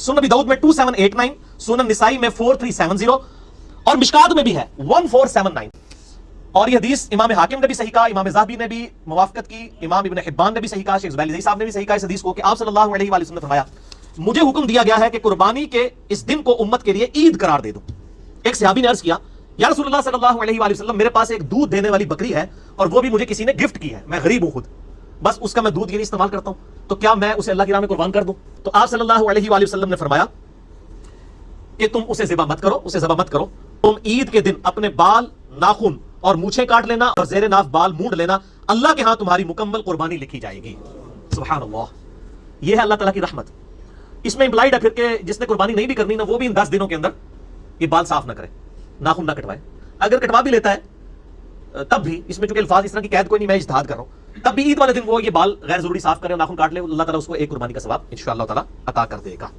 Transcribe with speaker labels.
Speaker 1: सुनन नबी दाऊद में 2789, सुनन निसाई में 4370 और मिशकात में भी है 1479। और ये हदीस इमाम हाकिम ने भी सही कहा, इमाम ज़हाबी ने भी मुवाफकत की, इमाम इब्न हिब्बान ने भी सही कहा, शेख ज़ुबैर साहब ने भी सही कहा इस हदीस को कि आप सल्लल्लाहु अलैहि वसल्लम ने फरमाया, मुझे हुक्म दिया गया है कि कुर्बानी के इस दिन को उम्मत के लिए ईद करार दे दूं। एक सहाबी ने अर्ज किया, या रसूलुल्लाह सल्लल्लाहु अलैहि वसल्लम, मेरे पास एक दूध देने वाली बकरी है और वो भी मुझे किसी ने गिफ्ट की है, मैं गरीब हूं खुद, बस उसका मैं दूध ये नहीं इस्तेमाल करता हूं, तो क्या मैं उसे अल्लाह की राह में कुर्बान कर दूं? तो आप सल्लल्लाहु अलैहि वसल्लम ने फरमाया कि तुम उसे ज़िबा मत करो, उसे ज़िबा मत करो, तुम ईद के दिन अपने बाल, नाखून और मूछें काट लेना और ज़ेरे नाफ बाल मूंड लेना, अल्लाह के हां तुम्हारी मुकम्मल कुर्बानी लिखी जाएगी। सुभान अल्लाह, यह है अल्लाह ताला की रहमत। इसमें इंप्लाइड है फिर कि जिसने कुर्बानी नहीं भी करनी ना, वो भी इन 10 दिनों के अंदर ये बाल साफ ना करे, नाखून ना कटवाए। अगर कटवा भी लेता है तब भी, इसमें चूंकि अल्फाज इस तरह की कैद कोई नहीं, मैं इज्तिहाद कर रहा हूं, तब भी ईद वाले दिन वो ये बाल गैर जरूरी साफ करे और नाखून काट ले, अल्लाह ताला उसको एक कुर्बानी का सवाब इंशाअल्लाह ताला अता कर देगा।